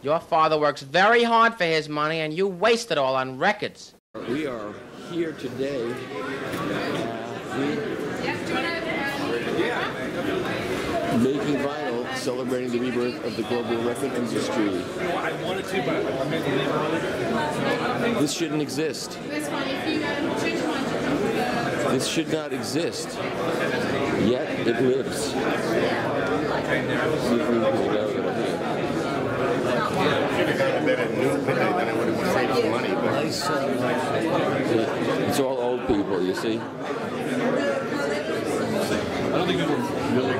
Your father works very hard for his money, and you waste it all on records. We are here today making vinyl, celebrating the rebirth of the global record industry. I wanted to, but I meant to leave early. This shouldn't exist. This should not exist. Yet it lives. See if we can go here. It's all old people, you see. I don't think it was really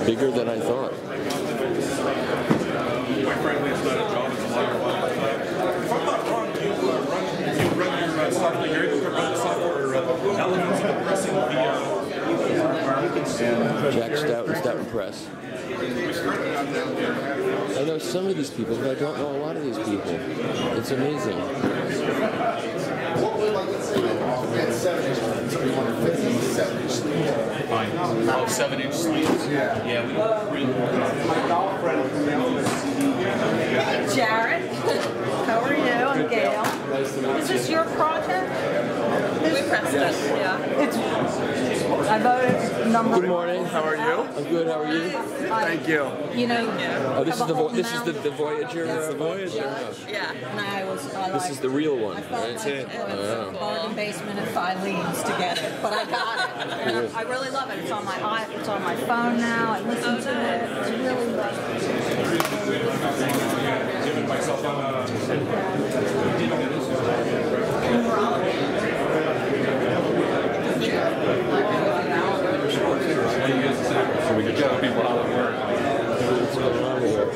bigger than I thought. quite frankly, it's not a job, it's a life. If I'm not wrong, you run your software, you're able to run the software elements of the pressing via Jack Stout and Stout and Press. I know some of these people, but I don't know a lot of these people. It's amazing. Oh, 7-inch sleeves. Yeah, we Jared, how are you? I'm Gail. Is this your project? We pressed it, yeah. I voted number. Good morning. How are you? I'm good. How are you? Thank you. You know. Oh, this is the Voyager. Voyager. Yeah. And I This is the real one, right? That's it. Bargain basement and Filene's to get it, but I got it. And I really love it. It's on my phone now. I listen to it. It's really so we can tell people how it works. What's going on here?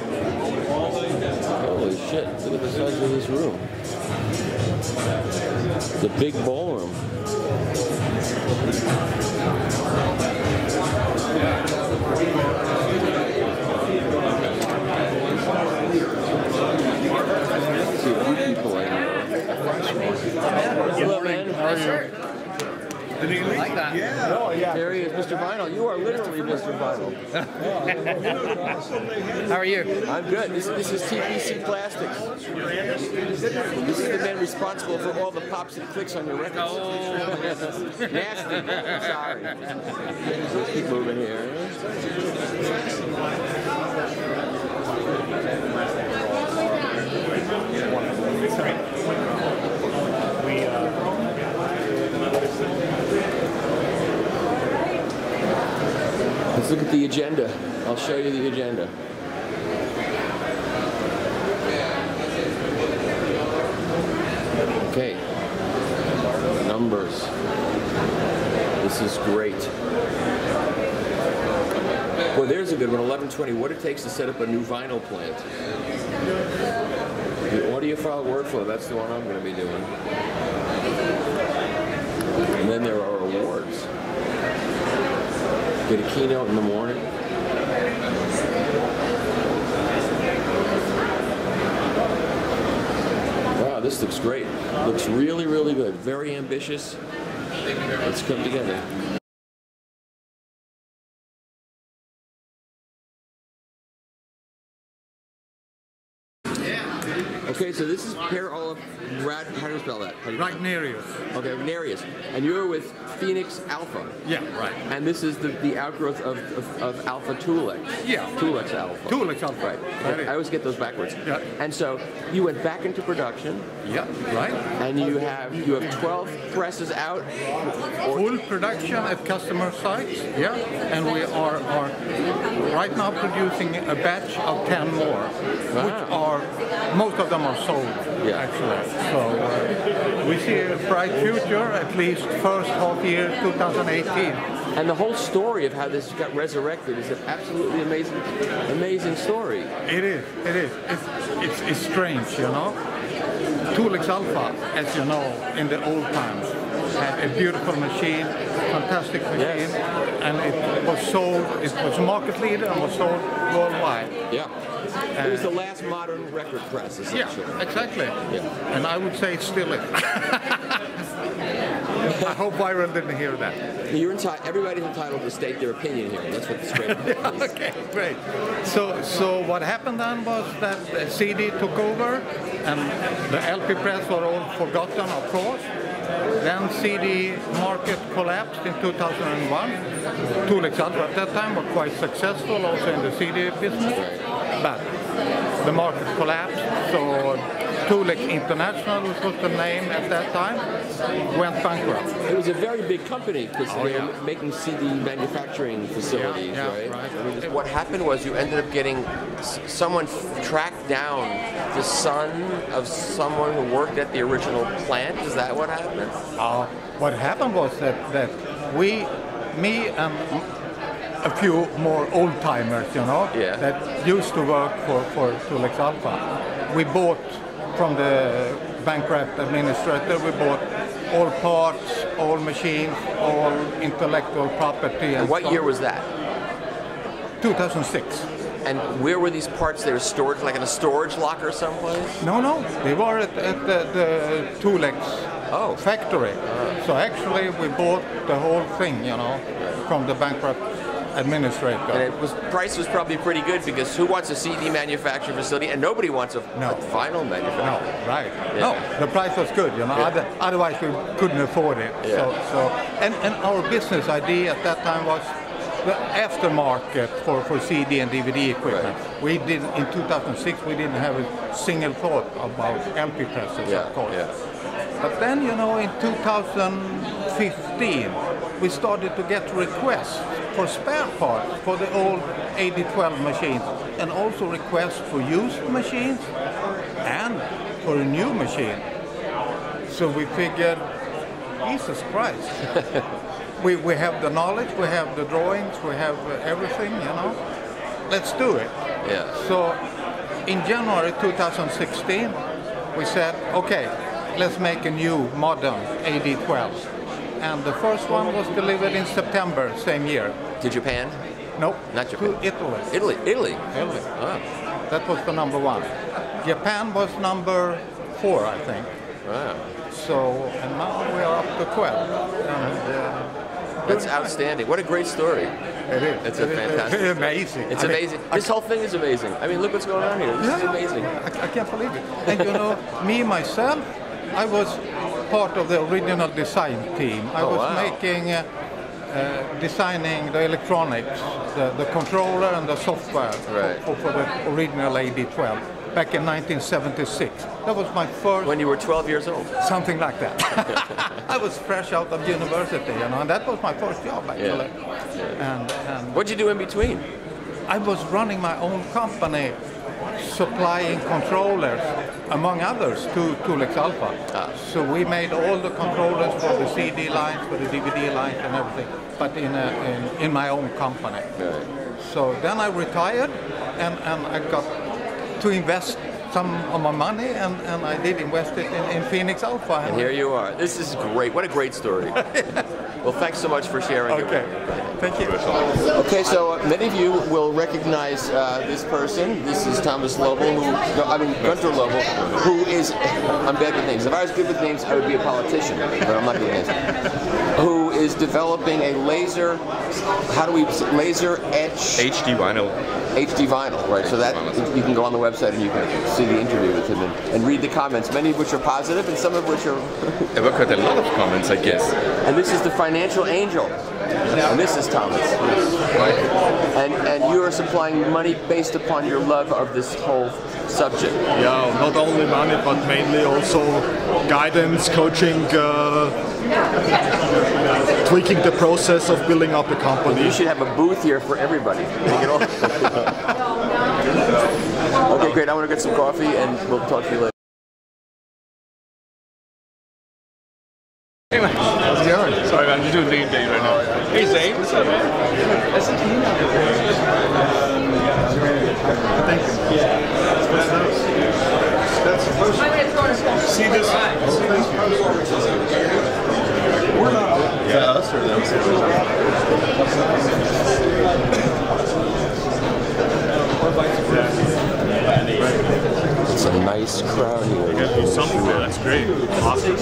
Holy shit, look at the size of this room. The big ballroom. See a few people in here. Hello, man. How are you? Did you like that? Yeah. Oh, yeah. There he is, Mr. Vinyl. You are literally Mr. Vinyl. How are you? I'm good. This is TPC Plastics. This is the man responsible for all the pops and clicks on your records. Oh. Nasty. Sorry. Let's keep moving here. Let's look at the agenda. I'll show you the agenda. Okay. Numbers. This is great. Well, there's a good one. 1120. What it takes to set up a new vinyl plant. The audiophile workflow. That's the one I'm going to be doing. And then there are awards. Get a keynote in the morning. Wow, this looks great. Looks really, really good. Very ambitious. Let's come together. Okay, so this is Pear Olive Rad. How do you spell that? Ragnarius. Okay, Ragnarius. And you're with Phoenix Alpha. Yeah, right. And this is the outgrowth of Alpha Tulex. Yeah. Tulex Alpha. Tulex Alpha. Right. That is. I always get those backwards. Yeah. And so you went back into production. Yeah, right. And you have 12 presses out. Full production at customer sites. Yeah. And we are right now producing a batch of 10 more, which are most of them are sold. Yeah. Actually. So we see a bright future, at least first half year 2018. And the whole story of how this got resurrected is an absolutely amazing story. It is. It is. It's strange, you know. Tulex Alpha, as you know, in the old times, had a beautiful machine, fantastic machine, yes. and it was sold. It was market leader and was sold worldwide. Yeah. It was the last modern record press, essentially. Yeah, exactly. Yeah. And I would say it still is. I hope Byron didn't hear that. You're everybody's entitled to state their opinion here. That's what the script is. Okay, great. So what happened then was that the CD took over, and the LP press were all forgotten, of course. Then CD market collapsed in 2001. Tulex Alpha at that time were quite successful also in the CD business, but the market collapsed. So Tulex International, which was the name at that time, went bankrupt. It was a very big company because they were making CD manufacturing facilities, right? What happened was you ended up getting someone tracked down the son of someone who worked at the original plant. Is that what happened? What happened was that me and a few more old-timers, that used to work for Tulex Alpha, we bought from the bankrupt administrator, we bought all parts, all machines, all intellectual property. And what year was that? 2006. And where were these parts? They were stored like in a storage locker someplace? No, they were at the Tulex factory. So actually we bought the whole thing, from the bankrupt administrator. And price was probably pretty good because who wants a CD manufacturing facility and nobody wants a vinyl manufacturer? No, right. Yeah. No, the price was good, otherwise we couldn't afford it. Yeah. And our business idea at that time was the aftermarket for CD and DVD equipment. Right. We did in 2006. We didn't have a single thought about LP presses, of course. Yeah. But then, in 2015, we started to get requests for spare parts for the old 8012 machines, and also requests for used machines and for a new machine. So we figured, Jesus Christ. We have the knowledge, we have the drawings, we have everything, Let's do it. Yeah. So in January 2016, we said, okay, let's make a new modern AD12. And the first one was delivered in September, same year. To Japan? Nope. Not Japan. To Italy. Italy? Oh. That was the number 1. Japan was number 4, I think. Wow. So, and now we are up to 12. That's outstanding. What a great story. It is. It's fantastic. It's amazing. It's amazing. This whole thing is amazing. I mean, look what's going on here. This is amazing. I can't believe it. And me, myself, I was part of the original design team. I was making, designing the electronics, the controller and the software for the original AD12 back in 1976. That was my first... When you were 12 years old? Something like that. I was fresh out of university, and that was my first job, actually. Yeah. And what'd you do in between? I was running my own company, supplying controllers, among others, to Tulex Alpha. So we made all the controllers for the CD lines, for the DVD lines and everything, but in my own company. Right. So then I retired, and I got to invest some of my money, and I did invest it in Phoenix Alpha. And here you are. This is great. What a great story. Well, thanks so much for sharing. Okay. Thank you. Okay, so many of you will recognize this person. This is Thomas Lobel, Gunter Lobel, who is, I'm bad with names. If I was good with names, I would be a politician, but I'm not good with names. Who is developing a laser etch? HD vinyl. HD vinyl, right? So that you can go on the website and you can see the interview with him and read the comments, many of which are positive and some of which are... I've got a lot of comments, I guess. And this is the financial angel. And this is Thomas. Right. And you are supplying money based upon your love of this whole subject. Yeah, not only money, but mainly also guidance, coaching, tweaking the process of building up a company. You should have a booth here for everybody. Okay, great. I want to get some coffee and we'll talk to you later. Hey man, how's it going? Sorry man, you're doing Zane Day right now. Hey Zane, what's up man? Listen to you. Thank you. That's supposed to see this. We're not. Yeah, us or them. a nice crowd here. You got to do something there. That's great. Awesome.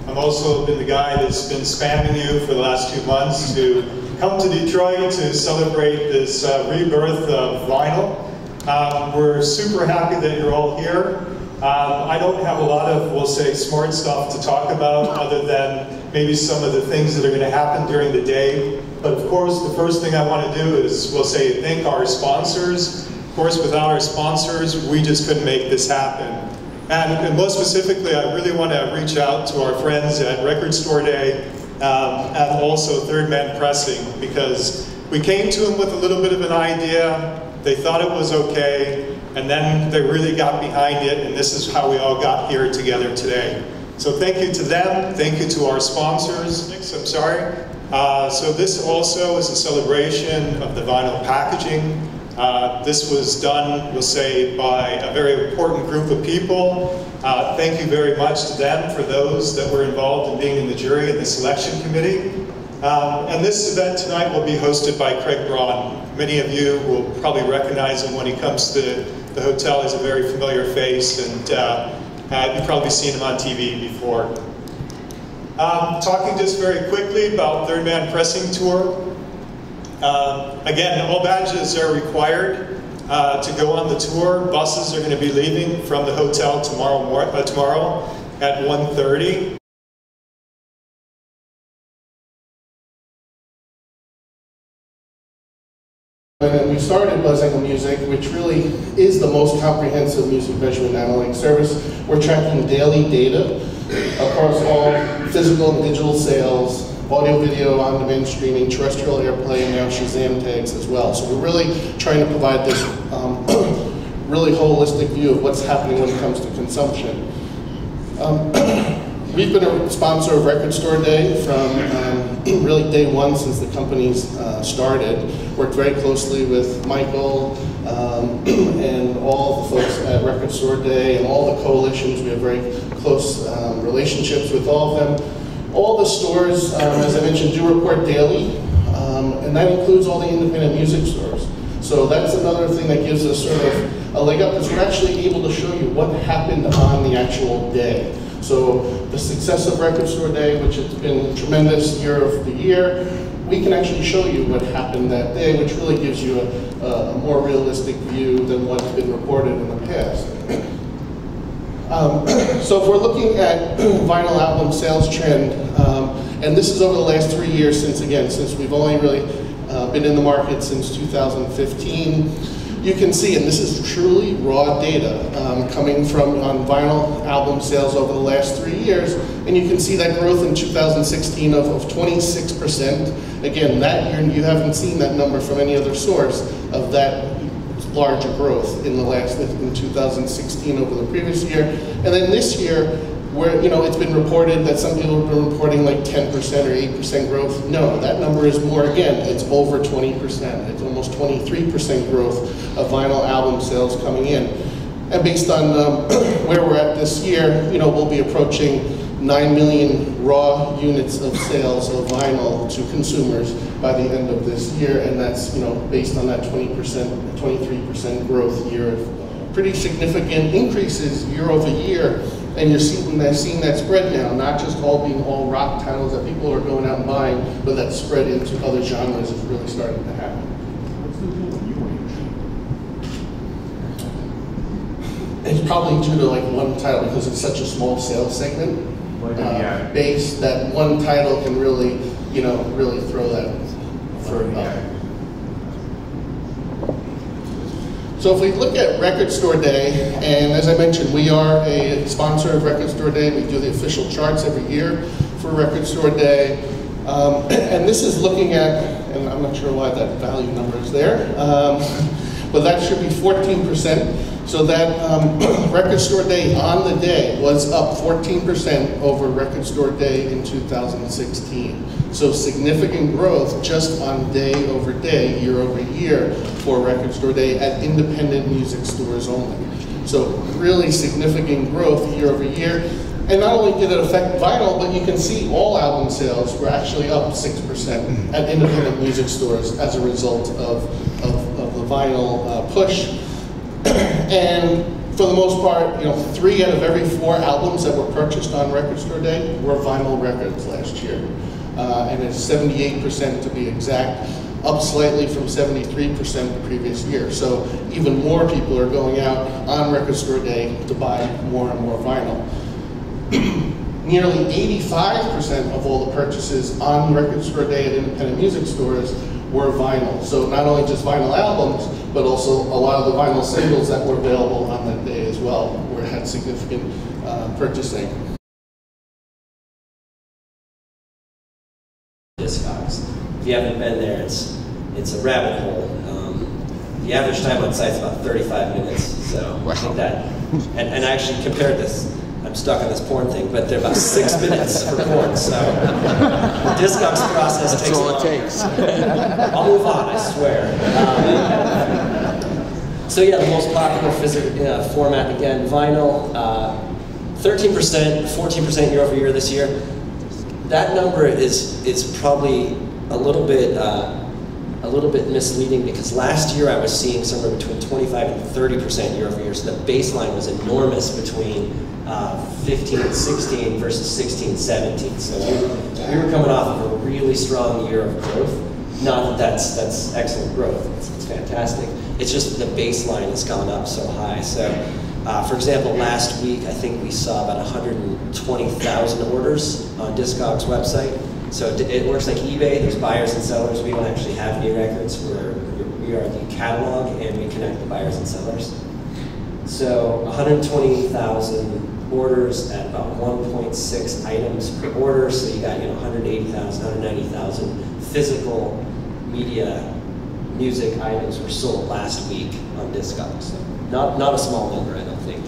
I've also been the guy that's been spamming you for the last 2 months to come to Detroit to celebrate this rebirth of vinyl. We're super happy that you're all here. I don't have a lot of, we'll say, smart stuff to talk about other than maybe some of the things that are going to happen during the day. But of course, the first thing I want to do is, we'll say, thank our sponsors. Of course, without our sponsors, we just couldn't make this happen. And most specifically, I really want to reach out to our friends at Record Store Day and also Third Man Pressing, because we came to them with a little bit of an idea, they thought it was okay, and then they really got behind it, and this is how we all got here together today. So thank you to them, thank you to our sponsors. I'm sorry. So this also is a celebration of the vinyl packaging. This was done, we'll say, by a very important group of people. Thank you very much to them for those that were involved in being in the jury and the selection committee. And this event tonight will be hosted by Craig Braun. Many of you will probably recognize him when he comes to the hotel. He's a very familiar face, and you've probably seen him on TV before. Talking just very quickly about Third Man Pressing Tour. Again, all badges are required to go on the tour. Buses are going to be leaving from the hotel tomorrow at 1:30. And we started Buzzangle Music, which really is the most comprehensive music measurement analytics service. We're tracking daily data across all physical and digital sales, audio, video, on-demand streaming, terrestrial airplay, and now Shazam tags as well. So we're really trying to provide this really holistic view of what's happening when it comes to consumption. We've been a sponsor of Record Store Day from really day one since the company's started. Worked very closely with Michael and all the folks at Record Store Day and all the coalitions. We have very close relationships with all of them. All the stores, as I mentioned, do report daily, and that includes all the independent music stores. So that's another thing that gives us sort of a leg up, is we're actually able to show you what happened on the actual day. So the success of Record Store Day, which has been a tremendous year of the year, we can actually show you what happened that day, which really gives you a more realistic view than what's been reported in the past. So if we're looking at vinyl album sales trend, and this is over the last 3 years since we've only really been in the market since 2015, you can see, and this is truly raw data coming from on vinyl album sales over the last 3 years, and you can see that growth in 2016 of 26%. Again, that year you haven't seen that number from any other source of that larger growth in 2016 over the previous year. And then this year, where it's been reported that some people have been reporting like 10% or 8% growth. No, that number is more. Again, it's over 20%. It's almost 23% growth of vinyl album sales coming in. And based on where we're at this year, we'll be approaching 9 million raw units of sales of vinyl to consumers by the end of this year, and that's based on that 20%, 23% growth year. Pretty significant increases year over year, and you're seeing that spread now, not just all rock titles that people are going out and buying, but that spread into other genres is really starting to happen. It's probably due to like one title because it's such a small sales segment. Base that one title can really, really throw that for So if we look at Record Store Day, and as I mentioned, we are a sponsor of Record Store Day. We do the official charts every year for Record Store Day. And this is looking at, and I'm not sure why that value number is there, but that should be 14% So that Record Store Day on the day was up 14% over Record Store Day in 2016. So significant growth just on day over day, year over year for Record Store Day at independent music stores only. So really significant growth year over year. And not only did it affect vinyl, but you can see all album sales were actually up 6% at independent music stores as a result of the vinyl push. And for the most part, 3 out of every 4 albums that were purchased on Record Store Day were vinyl records last year. And it's 78% to be exact, up slightly from 73% the previous year. So even more people are going out on Record Store Day to buy more and more vinyl. Nearly 85% of all the purchases on Record Store Day at independent music stores were vinyl. So not only just vinyl albums, but also a lot of the vinyl singles that were available on that day as well, where it had significant purchasing. Discogs. If you haven't been there, it's a rabbit hole. The average time on site is about 35 minutes. So I think that, and I actually compared this. I'm stuck on this porn thing, but they're about 6 minutes for porn. So the Discogs process takes all long. it takes. I'll move on, I swear. So yeah, the most popular format again, vinyl. 13%, 14% year over year this year. That number is probably a little bit misleading, because last year I was seeing somewhere between 25 and 30% year over year. So the baseline was enormous between 15 and 16 versus 16, 17. So we were coming off of a really strong year of growth. Not that that's excellent growth. It's fantastic. It's just that the baseline has gone up so high. So, for example, last week I think we saw about 120,000 orders on Discogs' website. So it works like eBay. There's buyers and sellers. We don't actually have any records. We are the catalog, and we connect the buyers and sellers. So 120,000 orders at about 1.6 items per order. So you got 180,000, 190,000 physical media music items were sold last week on Discogs. So not a small number, I don't think.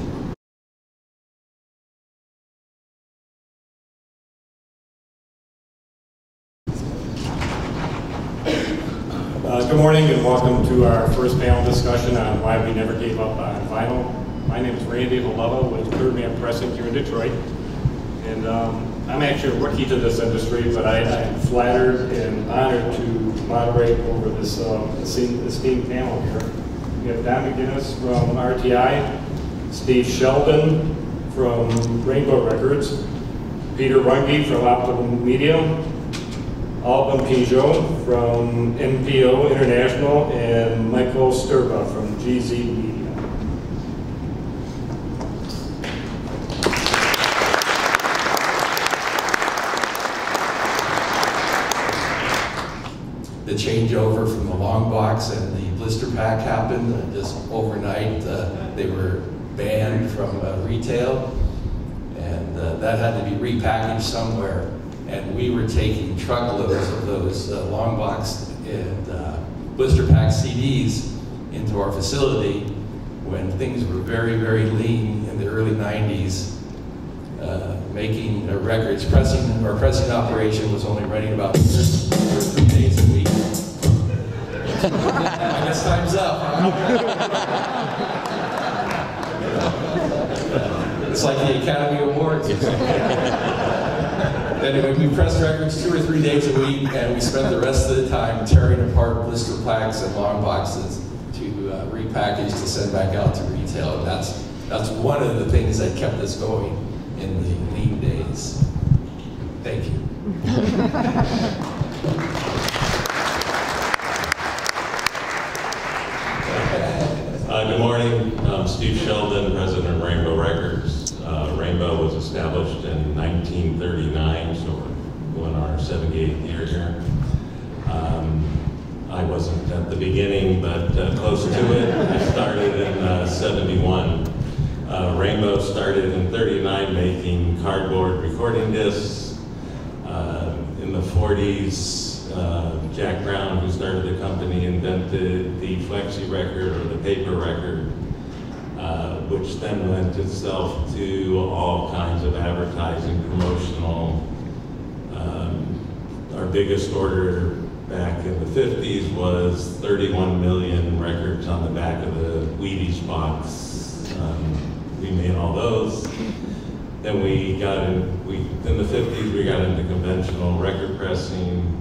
Good morning and welcome to our first panel discussion on why we never gave up on vinyl. My name is Rainbo with Third Man Pressing here in Detroit. And I'm actually a rookie to this industry, but I'm flattered and honored to moderate over this esteemed panel here. We have Don McGinnis from RTI, Steve Sheldon from Rainbow Records, Peter Runge from Optimum Media, Alban Pijot from NPO International, and Michael Sturba from GZ Media. The changeover from the long box and the blister pack happened just overnight. They were banned from retail, and that had to be repackaged somewhere. And we were taking truckloads of those long box and blister pack CDs into our facility when things were very, very lean in the early 90s. Making records, our pressing operation was only running about 2 or 3 days a week. I guess time's up. It's like the Academy Awards. Anyway, we pressed records 2 or 3 days a week, and we spent the rest of the time tearing apart blister packs and long boxes to repackage to send back out to retail. And that's one of the things that kept us going in the lean days. Thank you. Good morning. I'm Steve Sheldon, president of Rainbow Records. Rainbow was established in 1939, so we're going our 78th year here. I wasn't at the beginning, but close to it. I started in 71. Rainbow started in 39 making cardboard recording discs. In the 40s, Jack Brown, who started the company, invented the flexi record or the paper record. which then lent itself to all kinds of advertising, promotional. Our biggest order back in the 50s was 31 million records on the back of the Wheaties box. We made all those. Then we got in the 50s, we got into conventional record pressing.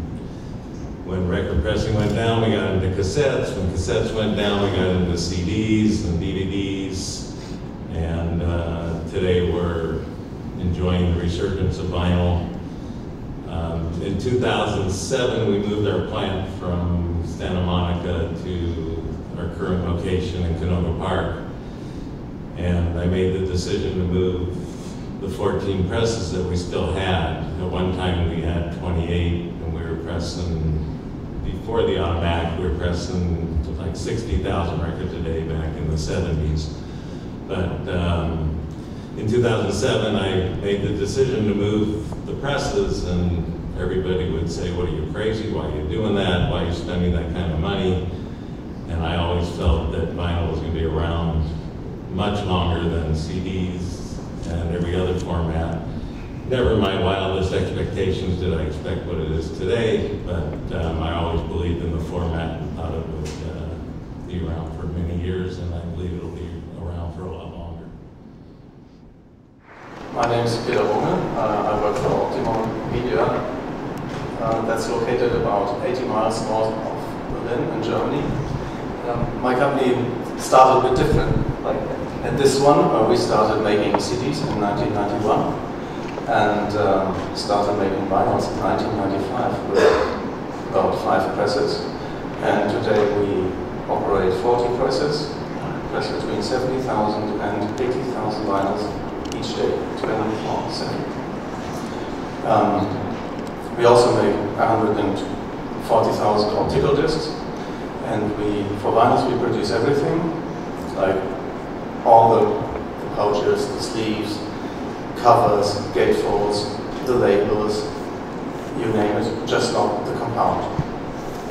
When record pressing went down, we got into cassettes. When cassettes went down, we got into CDs and DVDs. And today we're enjoying the resurgence of vinyl. In 2007, we moved our plant from Santa Monica to our current location in Canova Park. And I made the decision to move the 14 presses that we still had. At one time we had 28, and we were pressing, before the automatic, we were pressing like 60,000 records a day back in the 70s. But in 2007, I made the decision to move the presses, and everybody would say, what are you, crazy? Why are you doing that? Why are you spending that kind of money? And I always felt that vinyl was going to be around much longer than CDs and every other format. Never in my wildest expectations did I expect what it is today, but I always believed in the format and thought it would be around for many years, and I believe it'll be around for a lot longer. My name is Peter Runge. I work for Optimum Media. That's located about 80 miles north of Berlin in Germany. My company started a bit different. Like at this one, we started making CDs in 1991 and started making vinyls in 1995 with about 5 presses. And today we operate 40 presses, press between 70,000 and 80,000 vinyls each day, 24/7. We also make 140,000 optical discs, and for vinyls we produce everything, like all the pouches, the sleeves, covers, gatefolds, the labels, you name it, just not the compound.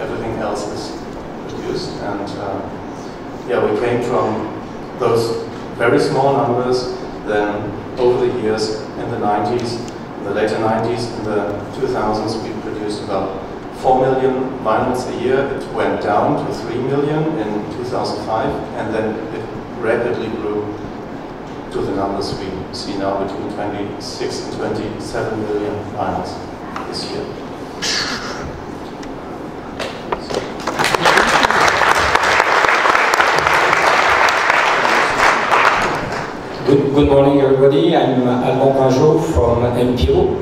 Everything else is produced, and yeah, we came from those very small numbers. Then over the years, in the 90s, in the later 90s, in the 2000s, we produced about 4 million vinyls a year. It went down to 3 million in 2005, and then it rapidly grew to the numbers we see now, between 26 and 27 million vinyls this year. Good morning, everybody. I'm Alban Pinjot from MPO.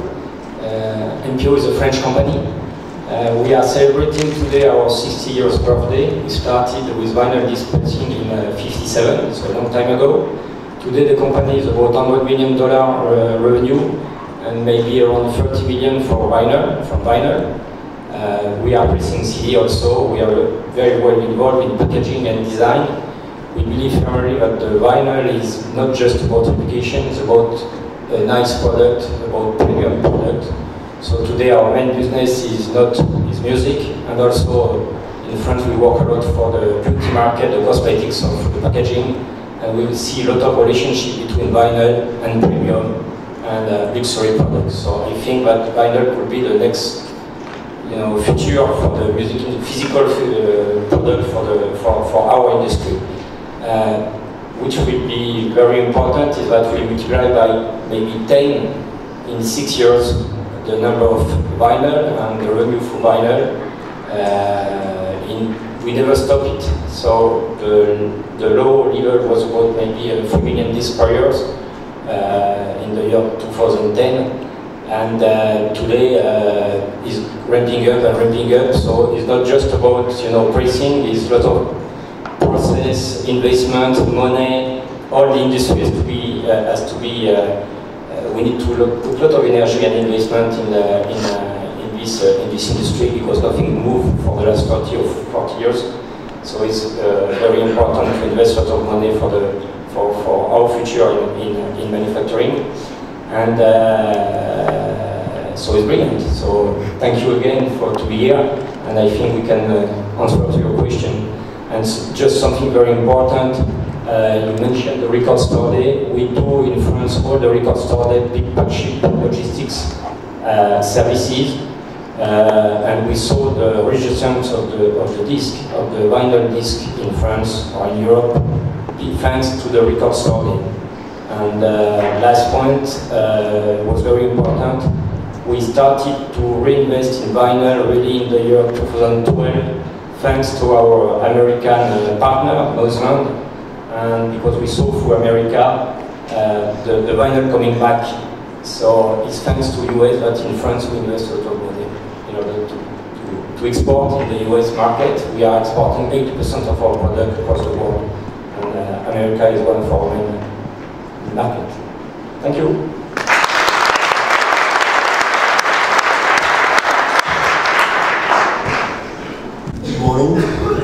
MPO is a French company. We are celebrating today our 60 years birthday. We started with vinyl disc printing in '57, so a long time ago. Today the company is about $100 million revenue and maybe around 30 million from vinyl. We are pressing CD also. We are very well involved in packaging and design. We believe firmly that the vinyl is not just about application, it's about a nice product, about premium product. So today our main business is music, and also in France we work a lot for the beauty market, the cosmetics of the packaging, and we will see a lot of relationship between vinyl and premium and luxury products. So I think that vinyl could be the next future for the music, physical product for our industry. Which will be very important is that we multiply by maybe 10 in 6 years the number of vinyl and the revenue for vinyl. We never stop it. So the low level was about maybe 3 million discs per year in the year 2010, and today is ramping up and ramping up. So it's not just about pricing. It's a lot of process, investment, money. All the industry has to be. We need to put a lot of energy and investment in this industry, because nothing moved for the last 30 or 40 years. So it's very important to invest a lot of money for our future in manufacturing, and so it's brilliant. So thank you again to be here, and I think we can answer to your question. And just something very important, You mentioned the record store day. We do in France all the record store day, big ship logistics services, and we saw the resurgence of the disc, of the vinyl disc in France or in Europe, thanks to the record store day. And last point was very important. We started to reinvest in vinyl really in the year 2012, thanks to our American partner, Buzzangle, and because we saw through America the vinyl coming back. So it's thanks to US that in France we invest a lot of money in order to export in the US market. We are exporting 80% of our product across the world, and America is one of our main markets. Thank you. Good morning.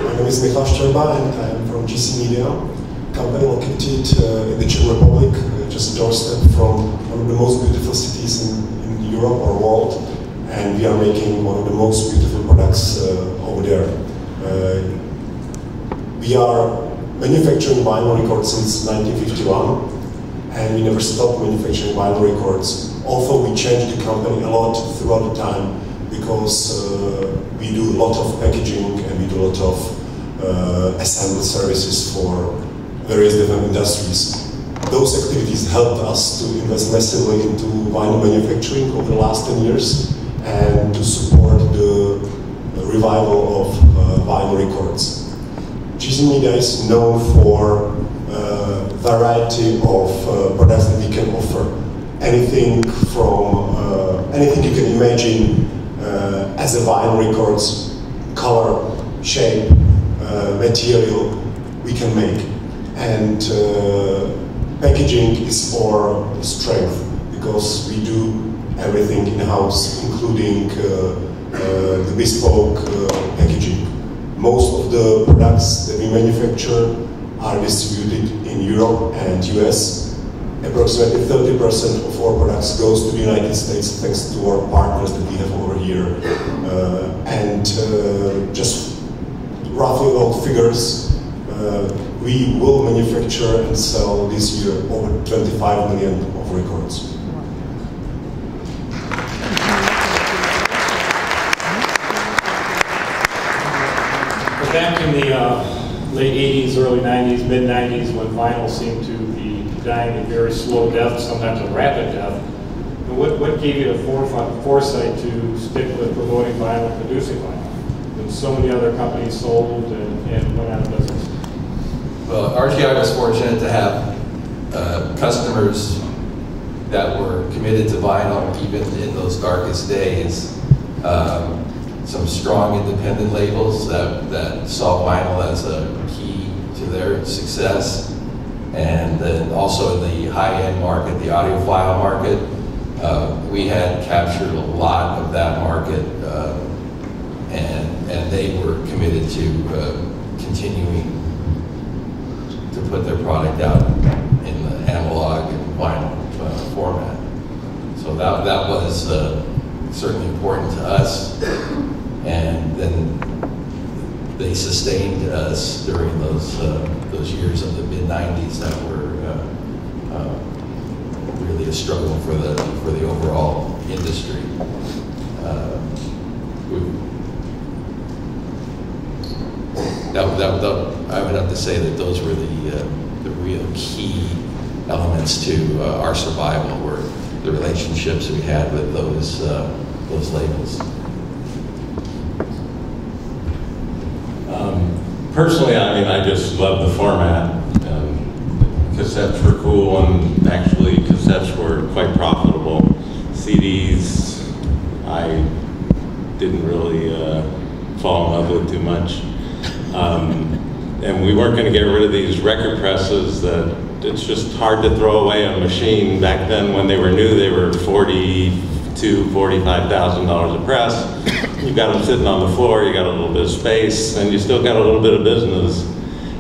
My name is Michal Szczerba and I am from GC Media, a company located in the Czech Republic, just a doorstep from one of the most beautiful cities in Europe or world, and we are making one of the most beautiful products over there. We are manufacturing vinyl records since 1951, and we never stopped manufacturing vinyl records, although we changed the company a lot throughout the time, because we do a lot of packaging and we do a lot of assembly services for various different industries. Those activities helped us to invest massively into vinyl manufacturing over the last 10 years and to support the revival of vinyl records. GC Media is known for a variety of products that we can offer. Anything from anything you can imagine as a vinyl records, color, shape, material we can make. And packaging is our strength because we do everything in-house, including the bespoke packaging. Most of the products that we manufacture are distributed in Europe and US. Approximately 30% of our products goes to the United States thanks to our partners that we have over here. Just roughly about figures, we will manufacture and sell this year over 25 million of records. Back in the late 80s, early 90s, mid 90s, when vinyl seemed to be dying a very slow death, sometimes a rapid death, what gave you the foresight to stick with promoting vinyl and producing vinyl? When so many other companies sold and went out of business. Well, RGI was fortunate to have customers that were committed to vinyl even in those darkest days. Some strong independent labels that saw vinyl as a key to their success. And then also in the high-end market, the audiophile market, we had captured a lot of that market, and they were committed to continuing to put their product out in the analog and vinyl format. So that was certainly important to us, and then they sustained us during those years of the mid-90s that were really a struggle for the overall industry. I would have to say that those were the real key elements to our survival, were the relationships we had with those labels. Personally, I mean, I just love the format. Cassettes were cool, and actually cassettes were quite profitable. CDs, I didn't really fall in love with too much. And we weren't going to get rid of these record presses that it's just hard to throw away a machine. Back then, when they were new, they were $42,000, $45,000 a press. You got them sitting on the floor, you got a little bit of space, and you still got a little bit of business.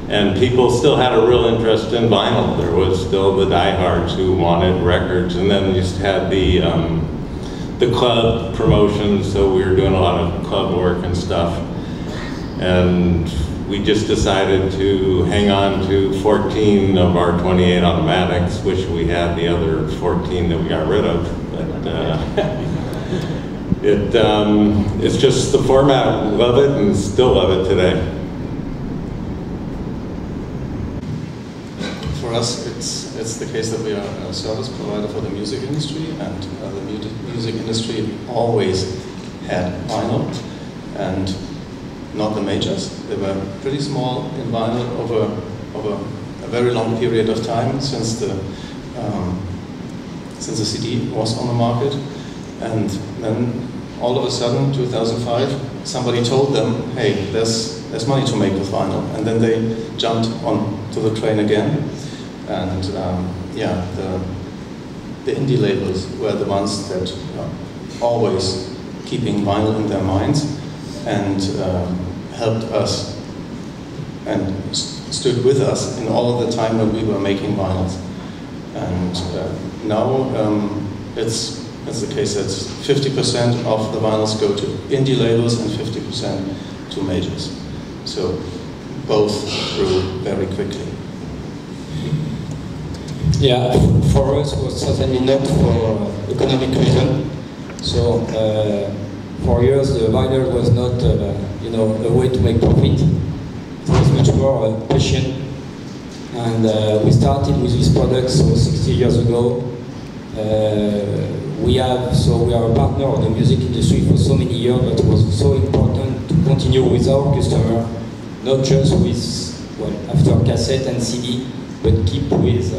And people still had a real interest in vinyl. There was still the diehards who wanted records, and then you just had the club promotions, so we were doing a lot of club work and stuff. And we just decided to hang on to 14 of our 28 automatics, wish we had the other 14 that we got rid of, but it's just the format, love it and still love it today. For us, it's the case that we are a service provider for the music industry, and the music industry always had vinyl, and not the majors. They were pretty small in vinyl over a very long period of time since the CD was on the market, and then all of a sudden, 2005, somebody told them, "Hey, there's money to make with vinyl," and then they jumped onto the train again. And yeah, the indie labels were the ones that always keeping vinyl in their minds and helped us and stood with us in all of the time when we were making vinyls. And now it's the case that 50% of the vinyls go to indie labels and 50% to majors. So both grew very quickly. Yeah, for us it was certainly not for economic reason. So for years the vinyl was not, you know, a way to make profit. It was much more a passion. And we started with this product 60 years ago. We are a partner of the music industry for so many years, but it was so important to continue with our customer, not just with, well, after cassette and CD, but keep with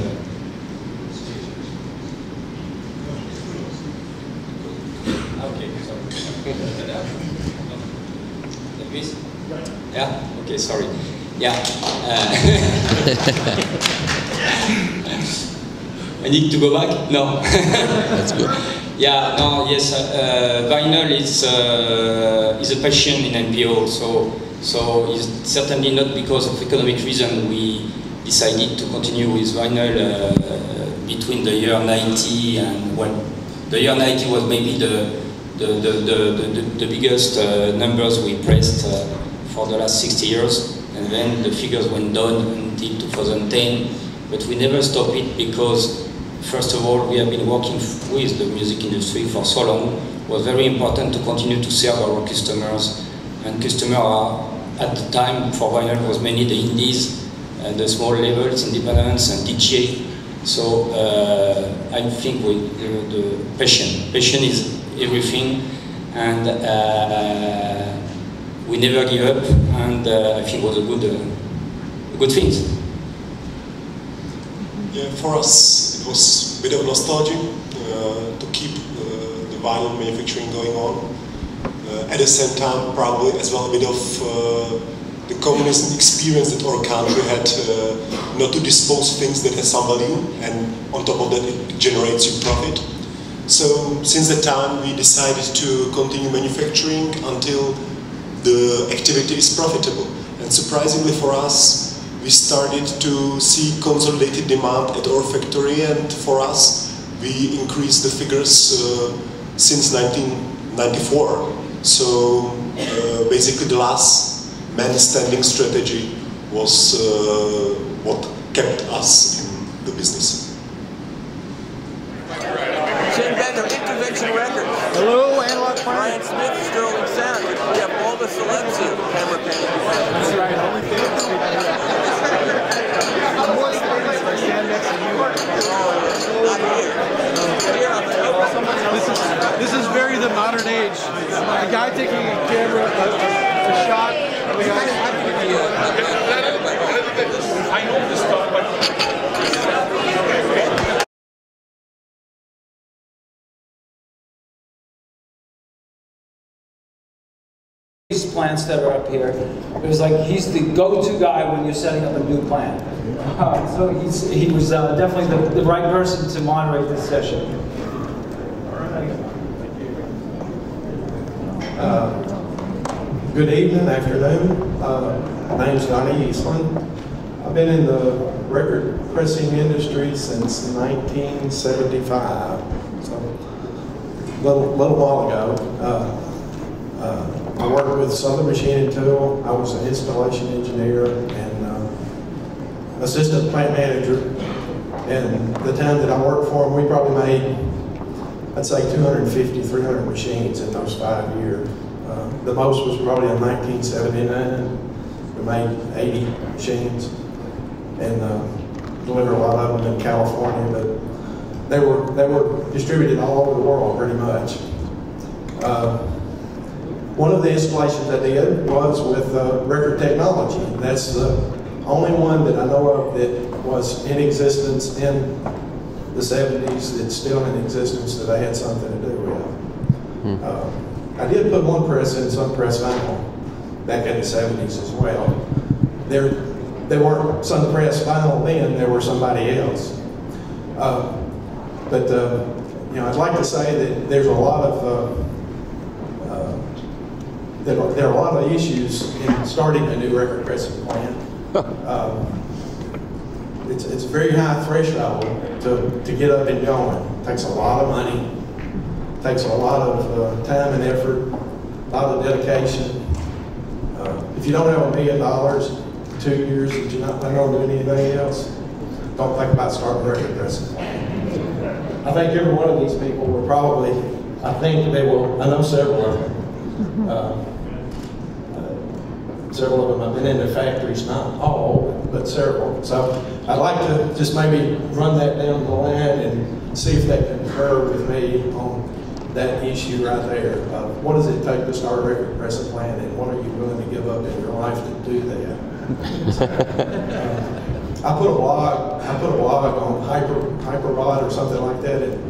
yeah, okay, sorry. Yeah. I need to go back? No. That's good. Yeah, no, yes, vinyl is a passion in NPO, so it's certainly not because of economic reason we decided to continue with vinyl between the year 90 and, well, the year 90 was maybe the biggest numbers we pressed for the last 60 years, and then the figures went down until 2010, but we never stopped it because, first of all, we have been working with the music industry for so long. It was very important to continue to serve our customers, and customers are, at the time for vinyl was mainly the indies, the small labels, independents and DJ. So I think the passion is everything, and we never give up, and I think it was a good thing. Yeah, for us it was a bit of nostalgia to keep the vinyl manufacturing going on. At the same time, probably as well a bit of the communism experience that our country had, not to dispose things that have some value, and on top of that it generates you profit. So since that time we decided to continue manufacturing until the activity is profitable. And surprisingly for us, we started to see consolidated demand at our factory, and for us we increased the figures since 1994. So basically the last man standing strategy was what kept us in the business. Intervention Records. Hello, Analog Brian Smith, Sterling Sound. We have all the celebs here. Camera panel. That's right. Only famous people here. I'm more famous if I stand next to you. Not here. Here on the This is very the modern age. A guy taking a camera, a shot. I know this stuff, but these plants that are up here, it was like he's the go-to guy when you're setting up a new plant. So he was definitely the right person to moderate this session. Good evening, afternoon. My name's Donnie Eastland. I've been in the record pressing industry since 1975, so a little while ago. I worked with Southern Machine and Tool. I was an installation engineer and assistant plant manager. And the time that I worked for them, we probably made, I'd say 250, 300 machines in those 5 years. The most was probably in 1979. We made 80 machines and delivered a lot of them in California, but they were distributed all over the world pretty much. One of the installations I did was with record technology. That's the only one that I know of that was in existence in the 70s, that's still in existence that I had something to do with. I did put one press in some press vinyl back in the 70s as well. They weren't some press vinyl then, they were somebody else. But you know, I'd like to say that there's a lot of there are a lot of issues in starting a new record pressing plant. It's a very high threshold to get up and going. It takes a lot of money, it takes a lot of time and effort, a lot of dedication. If you don't have $1 million, 2 years that you're not planning on doing anything else, don't think about starting a record pressing plant. I think every one of these people will probably, I know several of them. Several of them have been in their factories, not all, but several. So I'd like to just maybe run that down the line and see if they concur with me on that issue right there. What does it take to start a record pressing plant, and what are you willing to give up in your life to do that? I put a blog on Hyperbot or something like that in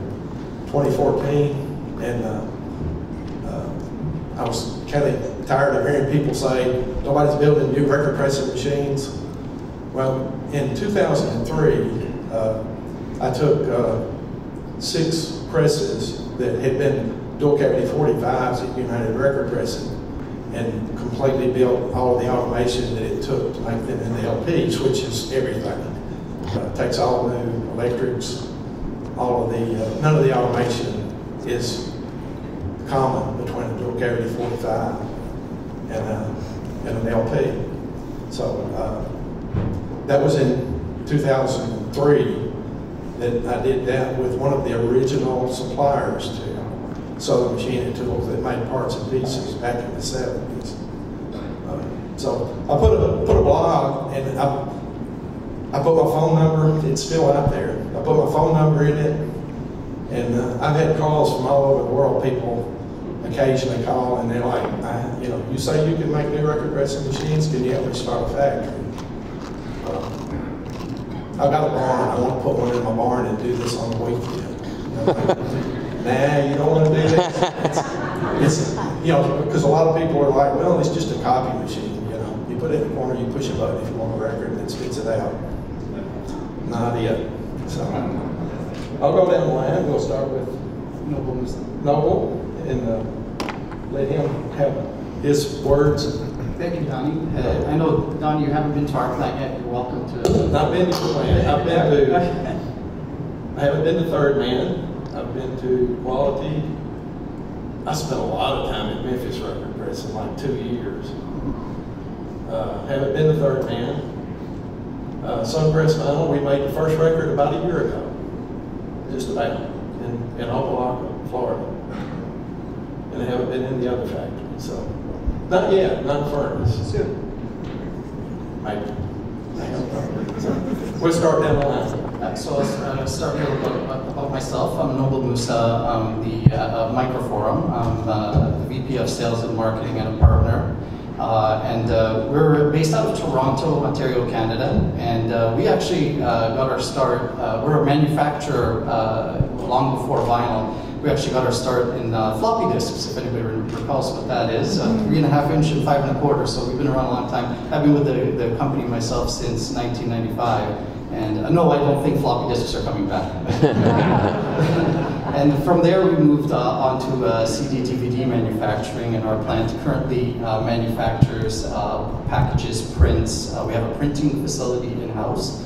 2014, and I was kind of tired of hearing people say nobody's building new record pressing machines. Well, in 2003, I took 6 presses that had been dual cavity 45s at United Record Pressing and completely built all of the automation that it took to make them in the LPs, which is everything. It takes all new electrics, all of the, none of the automation is common between a dual cavity 45 and an LP. So that was in 2003 that I did that with one of the original suppliers to Southern Machine and Tools that made parts and pieces back in the 70s. So I put a blog, and I put my phone number. It's still out there. I put my phone number in it, and I've had calls from all over the world. People occasionally call, and they're like, you know, you say you can make new record pressing machines. Can you help me start a factory? I've got a barn. I want to put one in my barn and do this on the weekend. Nah, you don't want to do this. It's, you know, because a lot of people are like, well, it's just a copy machine. You know, you put it in the corner, you push a button if you want a record, and it spits it out. Not yet. So I'll go down the line. We'll start with Noble, and let him have his words. Thank you, Donnie. I know, Donnie, you haven't been to our plant yet. You're welcome to. Not been to the plant. I've been to. I haven't been to Third Man. I've been to Quality. I spent a lot of time at Memphis Record Pressing, like 2 years. Haven't been to Third Man. Sunpress Vinyl, we made the first record about a year ago, just about, in Opelika, Florida. And I haven't been in the other factory, so. Not yet, not furnace. Soon. Maybe. We'll start down the line. So I'll start a little bit about myself. I'm Noble Musa. I'm the Microforum. I'm the VP of Sales and Marketing and a partner. We're based out of Toronto, Ontario, Canada. And we actually got our start, we're a manufacturer long before vinyl. We actually got our start in floppy disks, if anybody recalls what that is. 3.5 inch and 5 1/4. So we've been around a long time. I've been with the company myself since 1995. And no, I don't think floppy disks are coming back. And from there, we moved on to CD, DVD manufacturing, and our plant currently manufactures packages, prints. We have a printing facility in-house,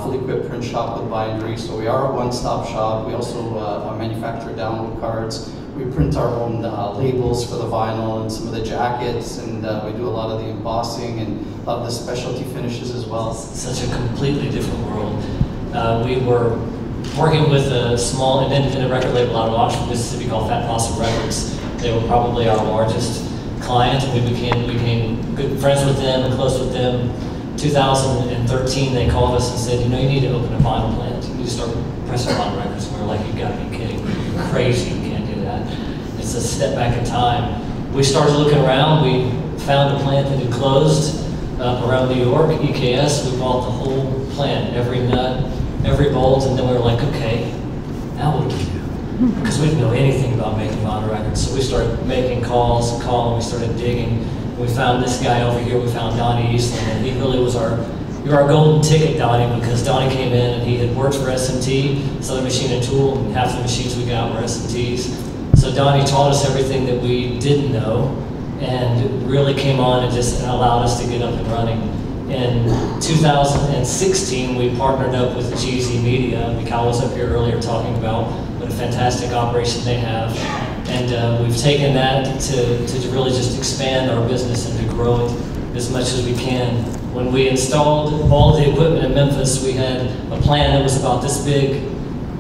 fully equipped print shop with bindery. So we are a one-stop shop. We also manufacture download cards. We print our own labels for the vinyl and some of the jackets, and we do a lot of the embossing and a lot of the specialty finishes as well. Such a completely different world. We were working with a small independent record label out of Oxford, Mississippi called Fat Possum Records. They were probably our largest client. We became good friends with them and close with them. 2013, they called us and said, you know, you need to open a vinyl plant. You need to start pressing vinyl records. And we were like, you gotta be kidding me. You're crazy, you can't do that. It's a step back in time. We started looking around. We found a plant that had closed around New York, EKS. We bought the whole plant, every nut, every bolt, and then we were like, okay, now what do we do? Because we didn't know anything about making vinyl records. So we started making calls, we started digging. We found this guy over here, we found Donnie Eastland, and he really was our golden ticket, Donnie, because Donnie came in and he had worked for SMT, Southern Machine and Tool, and half the machines we got were SMTs. So Donnie taught us everything that we didn't know, and really came on and just allowed us to get up and running. In 2016, we partnered up with GZ Media. Mikhail was up here earlier talking about what a fantastic operation they have. And we've taken that to really just expand our business and to grow it as much as we can. When we installed all the equipment in Memphis, we had a plan that was about this big.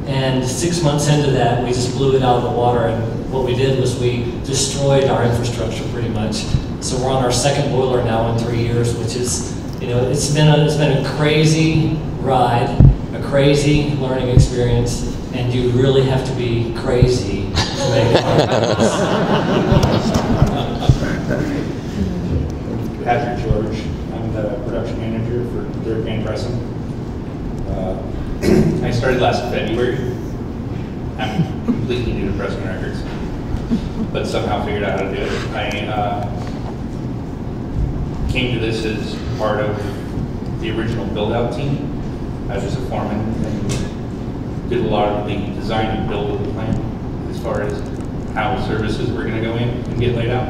And 6 months into that, we just blew it out of the water. And what we did was we destroyed our infrastructure pretty much. So we're on our second boiler now in 3 years, which is, you know, it's been a crazy ride, a crazy learning experience, and you really have to be crazy to make it. Patrick George, I'm the production manager for Dirt Band Pressing. I started last February. I'm completely new to pressing records, but somehow figured out how to do it. I came to this as part of the original build-out team. I was a foreman and did a lot of the design and build of the plant as far as how services were going to go in and get laid out.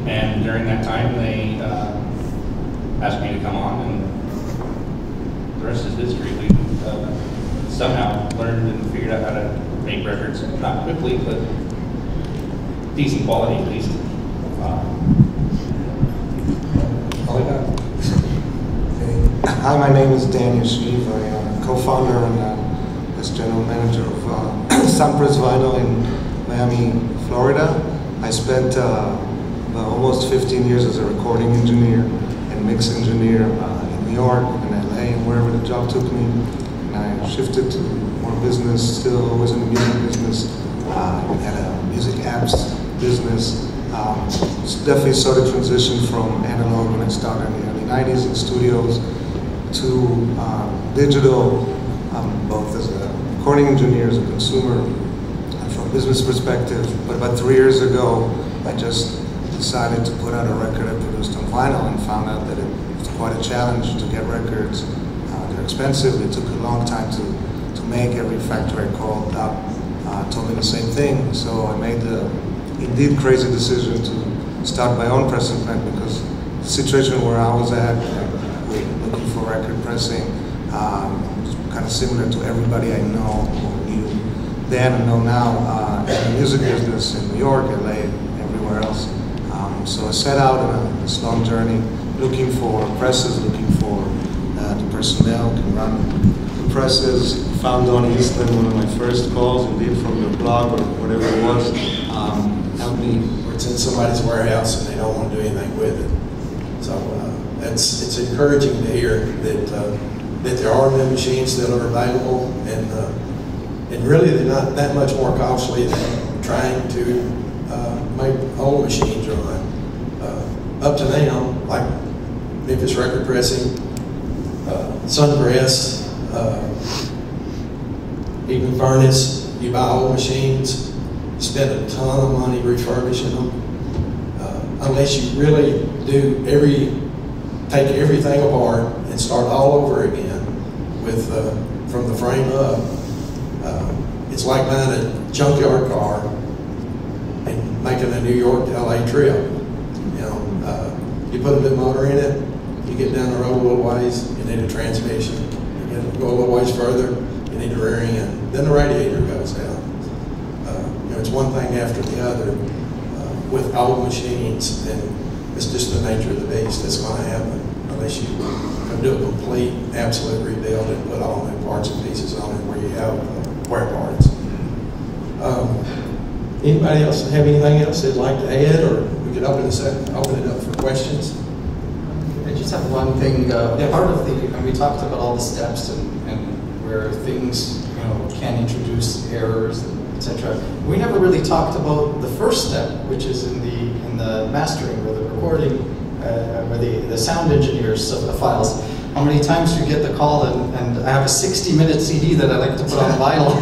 And during that time, they asked me to come on, and the rest is history. We somehow learned and figured out how to make records, not quickly, but decent quality at least. Hi, my name is Daniel Schlieve. I am co-founder and as general manager of Sunpress Vinyl in Miami, Florida. I spent almost 15 years as a recording engineer and mix engineer in New York and LA and wherever the job took me. And I shifted to more business, still always in the music business. Had a music apps business. Definitely saw the transition from analog when I started in the early 90s in studios to digital, both as a recording engineer, as a consumer, and from a business perspective. But about 3 years ago, I just decided to put out a record I produced on vinyl and found out that it was quite a challenge to get records. They're expensive. It took a long time to make. Every factory I called up told me the same thing. So I made the indeed crazy decision to start my own pressing plant because the situation where I was at, looking for record pressing, was kind of similar to everybody I know who knew then and know now in the music business in New York, LA, everywhere else. So I set out on this long journey looking for presses, looking for the personnel who can run the presses. Found Donnie Eastland, one of my first calls, indeed from your blog or whatever it was. Helped me. Or it's in somebody's warehouse and they don't want to do anything with it. So it's encouraging to hear that there are new machines that are available, and really they're not that much more costly than trying to make old machines run. Up to now, like Memphis Record Pressing, Sunpress, even Furnace, you buy old machines, you spend a ton of money refurbishing them. Unless you really do take everything apart and start all over again with from the frame up. It's like buying a junkyard car and making a New York to LA trip. You know, you put a new motor in it, you get down the road a little ways, you need a transmission. You go a little ways further, you need a rear end. Then the radiator goes down. You it's one thing after the other. With old machines, then it's just the nature of the beast that's going to happen unless you can do a complete, absolute rebuild and put all new parts and pieces on it where you have wear parts. Anybody else have anything else they'd like to add, or we could open it up for questions? I just have one thing. Part of and we talked about all the steps and where things, can introduce errors, etc. We never really talked about the first step, which is in the mastering or the recording, where the sound engineers of the files. How many times you get the call and I have a 60-minute CD that I like to put on vinyl.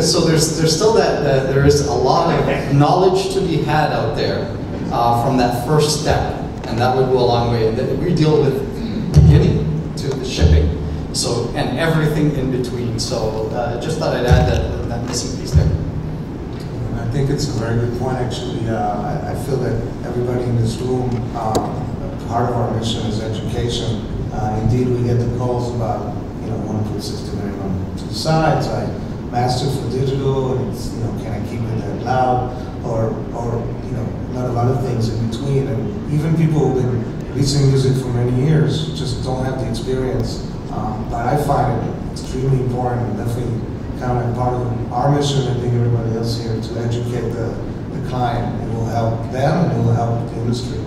So there's still there is a lot of knowledge to be had out there from that first step, and that would go a long way. And we deal with beginning to the shipping, so and everything in between. So just thought I'd add that missing piece there. I think it's a very good point, actually. I feel that everybody in this room, part of our mission is education. Indeed, we get the calls about, want to put 60 million on two sides. I mastered for digital, and it's, can I keep it that loud? Or not a lot of things in between. And even people who've been releasing music for many years just don't have the experience. But I find it extremely important, and definitely kind of like part of our mission, I think everybody else here, to educate the client. It will help them, and it will help the industry.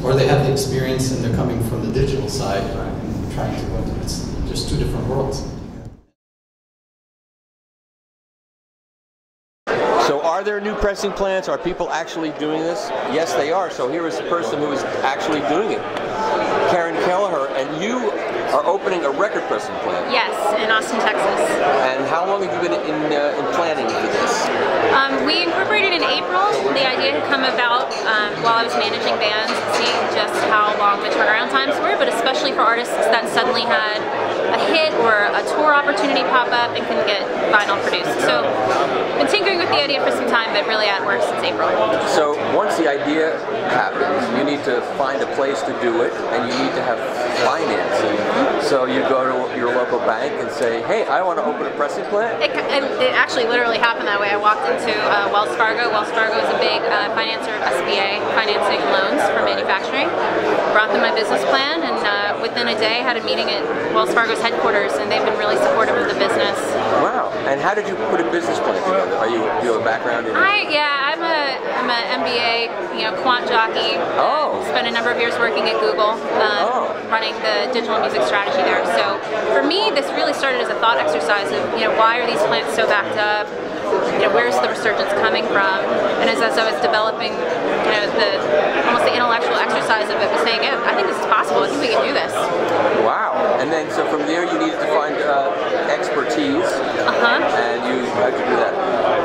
Or they have the experience and they're coming from the digital side, right, and trying to go into it's just two different worlds. So are there new pressing plants? Are people actually doing this? Yes, they are. So here is the person who is actually doing it. Karen Kelleher, and you are opening a record pressing plant. Yes, in Austin, Texas. And how long have you been in planning for this? We incorporated in April. The idea had come about while I was managing bands, seeing just how long the turnaround times were, but especially for artists that suddenly had a hit or a tour opportunity pop up and can get vinyl produced. So been tinkering with the idea for some time, but really at work since April. So once the idea happens, you need to find a place to do it, and you need to have financing. So you go to your local bank and say, hey, I want to open a pressing plant? It actually literally happened that way. I walked into Wells Fargo. Wells Fargo is a big financer of SBA financing loans for manufacturing. Brought them my business plan, and within a day had a meeting at Wells Fargo's headquarters, and they've been really supportive of the business. Wow. And how did you put a business plan together? Do you have a background in it? I'm an MBA, quant jockey. Spent a number of years working at Google, running the digital music strategy there. So for me, this really started as a thought exercise of, why are these plants so backed up? Where's the resurgence coming from? And as I was developing, almost the intellectual exercise of it was saying, yeah, I think this is possible. I think we can do this. Wow. And then, so from there, you needed to find expertise. And how'd you do that?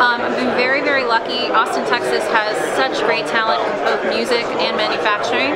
I've been very, very lucky. Austin, Texas has such great talent in both music and manufacturing.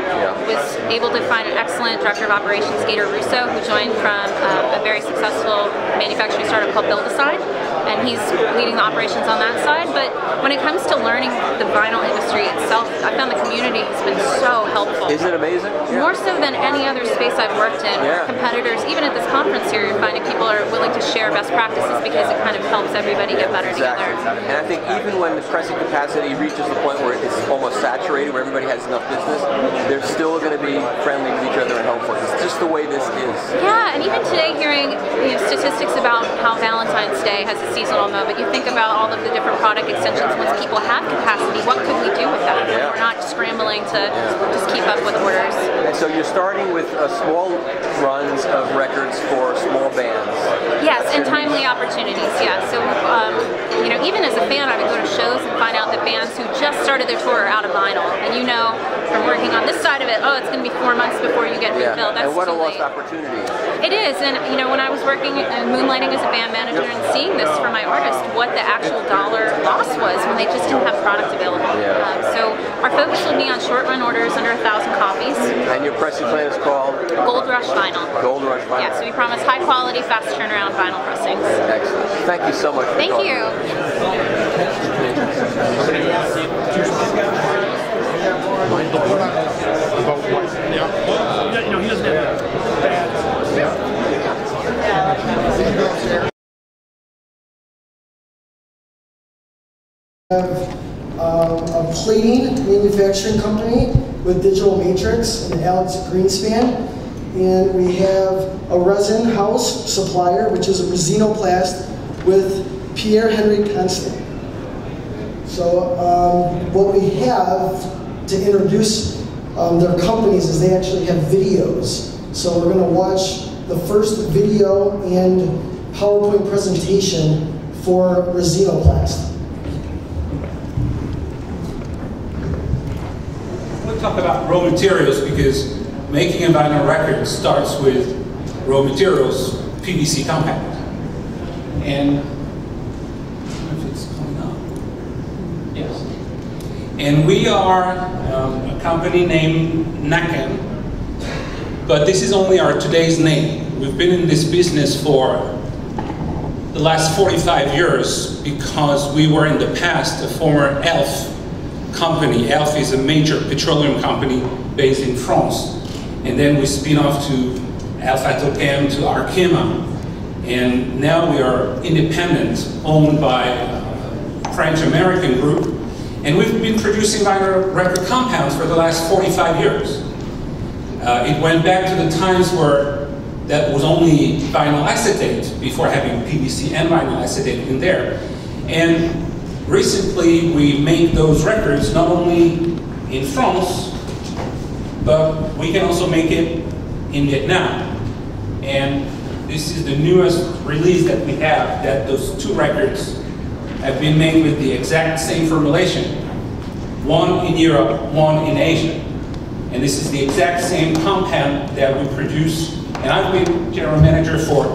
Was able to find an excellent director of operations, Gator Russo, who joined from a very successful manufacturing startup called Build-A-Side. And he's leading the operations on that side. But when it comes to learning the vinyl industry itself, I found the community has been so helpful. Isn't it amazing? More so than any other space I've worked in. Competitors, even at this conference here, you're finding people are willing to share best practices because it kind of helps everybody get better together. And I think even when the pressing capacity reaches the point where it's almost saturated, where everybody has enough business, they're still going to be friendly with each other and helpful. It's just the way this is. Yeah, and even today hearing statistics about how Valentine's Day has a seasonal moment, you think about all of the different product extensions. Once people have capacity, what could we do with that? We're not scrambling to just keep up with orders. And so you're starting with small runs of records for small bands. Yes, and timely opportunities, yeah. So, even as a fan, I would go to shows and find out that bands who just started their tour are out of vinyl. And from working on this side of it, it's going to be 4 months before you get refilled. That's and what too a lost late. opportunity. It is, and when I was working and moonlighting as a band manager and seeing this for my artist, what the actual dollar loss was when they just didn't have product available. So our focus will be on short-run orders under 1,000 copies. And your pressing plan is called? Gold Rush Vinyl. Gold Rush Vinyl. Yeah, so we promise high-quality, fast turnaround vinyl pressings. Excellent. Thank you so much for Thank you. He doesn't have bad. A plating manufacturing company with Digital Matrix and Alex Greenspan. And we have a resin house supplier, which is a Resinoplast with Pierre-Henry Constant. So what we have to introduce their companies is they actually have videos. So we're going to watch the first video and PowerPoint presentation for Resinoplast. We'll talk about raw materials because making a vinyl record starts with raw materials, PVC compound. And I don't know if it's coming up. Yes. And we are a company named Naken, but this is only our today's name. We've been in this business for the last 45 years because we were in the past a former ELF company. ELF is a major petroleum company based in France. And then we spin off to Alpha Tochem, to Arkema. And now we are independent, owned by a French-American group. And we've been producing vinyl record compounds for the last 45 years. It went back to the times where that was only vinyl acetate before having PVC and vinyl acetate in there. And recently we make those records not only in France, but we can also make it in Vietnam. And this is the newest release that we have, that those two records have been made with the exact same formulation. One in Europe, one in Asia. And this is the exact same compound that we produce. And I've been general manager for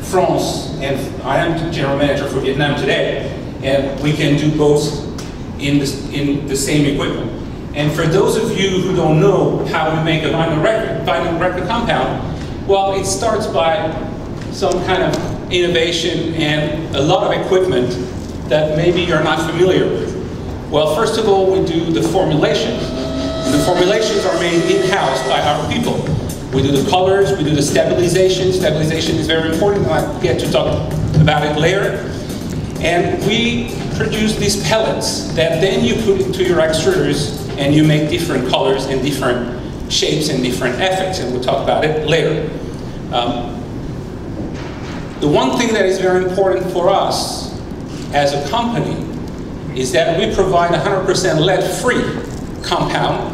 France, and I am general manager for Vietnam today. And we can do both in the same equipment. And for those of you who don't know how we make a vinyl record compound, well, it starts by some kind of innovation and a lot of equipment that maybe you're not familiar with. Well, first of all, we do the formulations. And the formulations are made in-house by our people. We do the colors, we do the stabilization. Stabilization is very important, and I'll get to talk about it later. And we produce these pellets that then you put into your extruders and you make different colors and different shapes and different effects, and we'll talk about it later. The one thing that is very important for us as a company is that we provide 100% lead-free compound,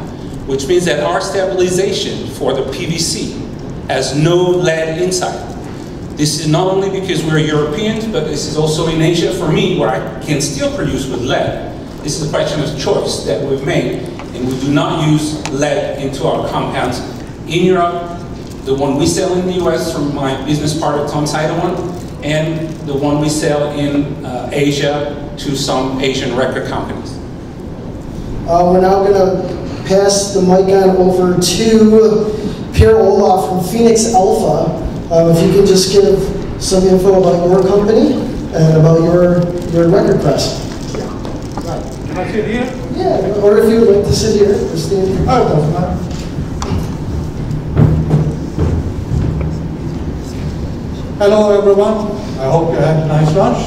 which means that our stabilization for the PVC has no lead inside. This is not only because we're Europeans, but this is also in Asia for me, where I can still produce with lead. This is a question of choice that we've made, and we do not use lead into our compounds. In Europe, the one we sell in the US from my business partner Tom Seidelman, and the one we sell in Asia to some Asian record companies. We're now going to pass the mic on over to Pierre Olaf from Phoenix Alpha. If you could just give some info about your company and about your record press. Can I sit here? Yeah, or if you would like to sit here or stand. Oh, it doesn't matter. Hello everyone, I hope you had a nice lunch.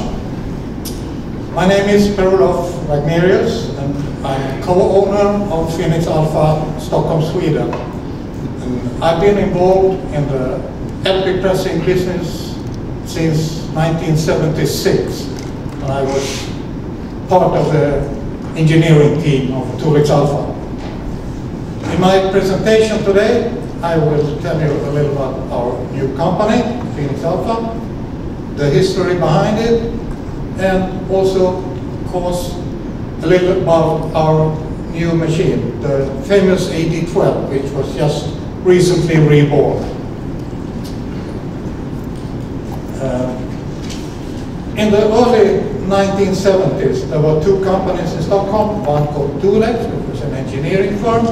My name is Per-Olof Ragmerius, and I'm co-owner of Phoenix Alpha, Stockholm, Sweden. And I've been involved in the LP pressing business since 1976, when I was part of the engineering team of Turex Alpha. In my presentation today, I will tell you a little about our new company, Phoenix Alpha, the history behind it, and also, of course, a little about our new machine, the famous AD12, which was just recently reborn. In the early 1970s, there were two companies in Stockholm, one called Turex, which was an engineering firm,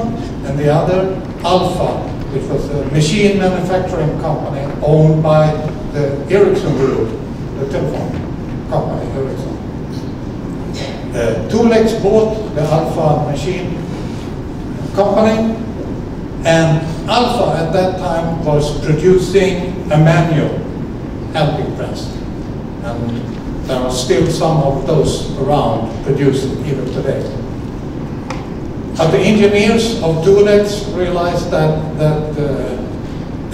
and the other Alpha, which was a machine manufacturing company owned by the Ericsson Group, the telephone company, Ericsson. Turex bought the Alpha machine company, and Alpha at that time was producing a manual LP press. And there are still some of those around produced even today. But the engineers of Dulex realized that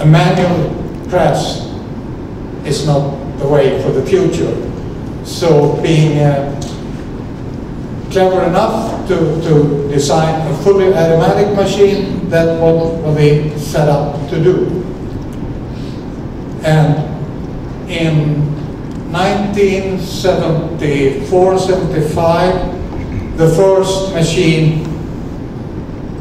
a manual press is not the way for the future. So being clever enough to design a fully automatic machine, that's what they set up to do. And in 1974-75, the first machine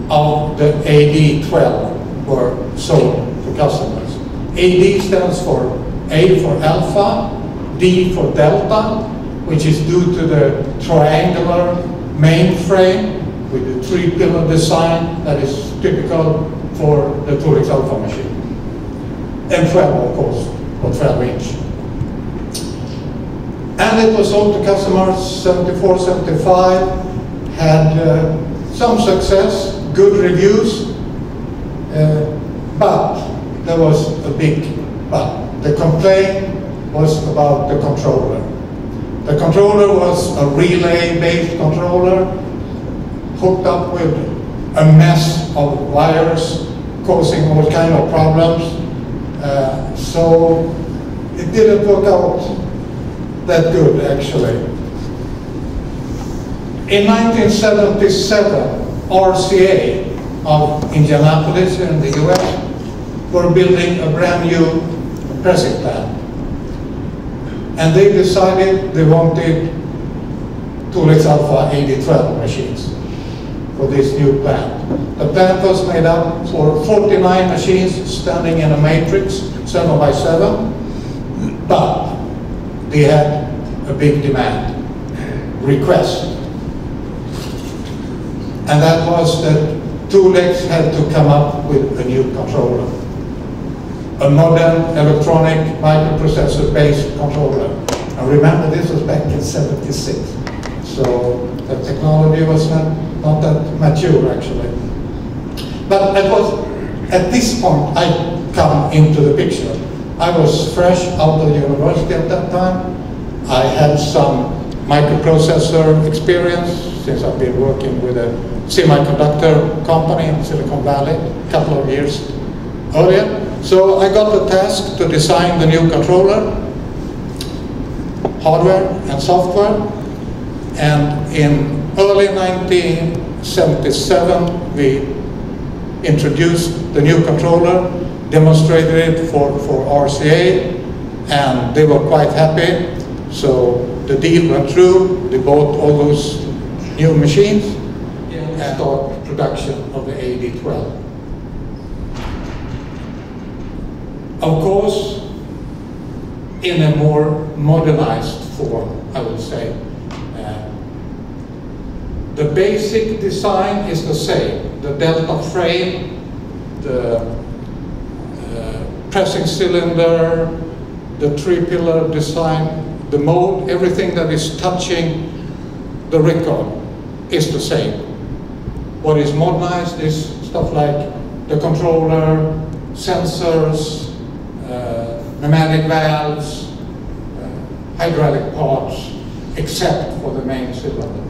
of the AD12 were sold to customers. AD stands for A for alpha, D for delta, which is due to the triangular mainframe with the three-pillar design that is typical for the Turex Alpha machine. And 12, of course, or 12-inch. And it was sold to customers 74, 75, had some success, good reviews, but there was a big but. The complaint was about the controller. The controller was a relay-based controller hooked up with a mess of wires causing all kind of problems. So it didn't work out that good, actually. In 1977, RCA of Indianapolis in the US were building a brand new pressing plant. And they decided they wanted Turex Alpha AD12 machines for this new plant. The plant was made up for 49 machines standing in a matrix, 7x7, but they had a big demand, request. And that was that Turex had to come up with a new controller, a modern electronic microprocessor-based controller. And remember, this was back in '76, so the technology was not that mature, actually. But it was at this point I come into the picture. I was fresh out of university at that time. I had some microprocessor experience since I've been working with a semiconductor company in Silicon Valley a couple of years earlier. So I got the task to design the new controller, hardware and software. And in early 1977, we introduced the new controller, demonstrated it for RCA, and they were quite happy. So the deal went through. They bought all those new machines and started production of the AD12. Of course, in a more modernized form, I would say. The basic design is the same. The delta frame, the pressing cylinder, the three-pillar design, the mold, everything that is touching the record is the same. What is modernized is stuff like the controller, sensors, pneumatic valves, hydraulic parts, except for the main cylinder.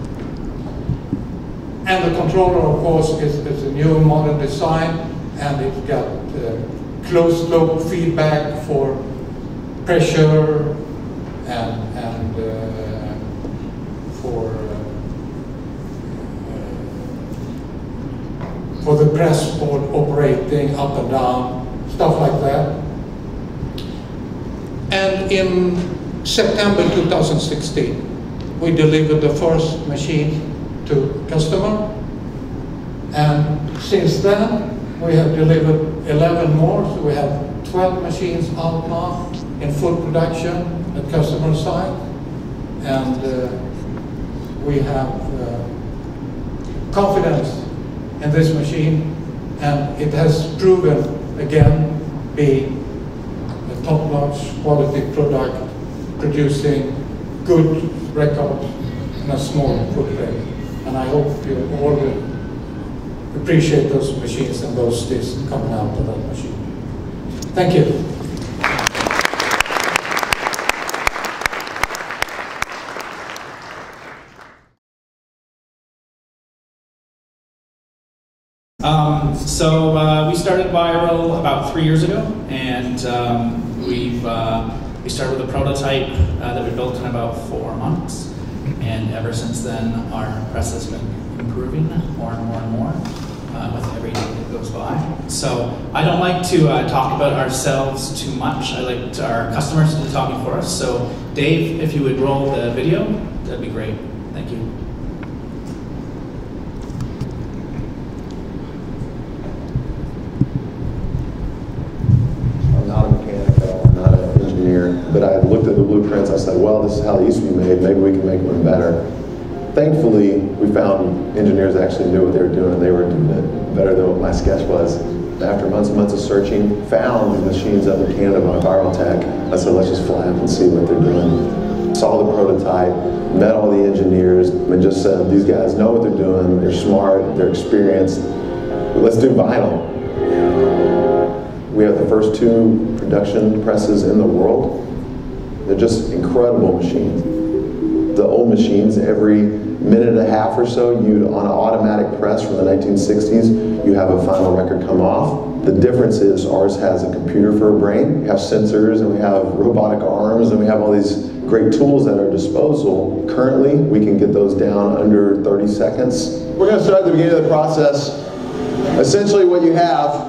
And the controller, of course, is a new modern design, and it's got closed-loop feedback for pressure and for the press board operating up and down, stuff like that. And in September 2016, we delivered the first machine to customer. And since then, we have delivered 11 more, so we have 12 machines out now in full production at customer side. And we have confidence in this machine, and it has proven, again, be a top-notch quality product, producing good records in a small footprint. And I hope you all will appreciate those machines and those discs coming out of that machine. Thank you. We started Viral about 3 years ago, and we started with a prototype that we built in about 4 months, and ever since then our press has been improving more and more and more with every day that goes by. So I don't like to talk about ourselves too much. I like our customers to do the talking for us. So Dave, if you would roll the video, that'd be great. Thank you. But I looked at the blueprints, I said, well, this is how they used to be made, maybe we can make one better. Thankfully, we found engineers that actually knew what they were doing, and they were doing it better than what my sketch was. After months and months of searching, found these machines up in Canada by Viral Tech. I said, let's just fly up and see what they're doing. Saw the prototype, met all the engineers, and just said, these guys know what they're doing, they're smart, they're experienced, let's do vinyl. We have the first 2 production presses in the world. They're just incredible machines. The old machines, every minute and a half or so, on an automatic press from the 1960s, you have a final record come off. The difference is ours has a computer for a brain. We have sensors, and we have robotic arms, and we have all these great tools at our disposal. Currently, we can get those down under 30 seconds. We're going to start at the beginning of the process. Essentially what you have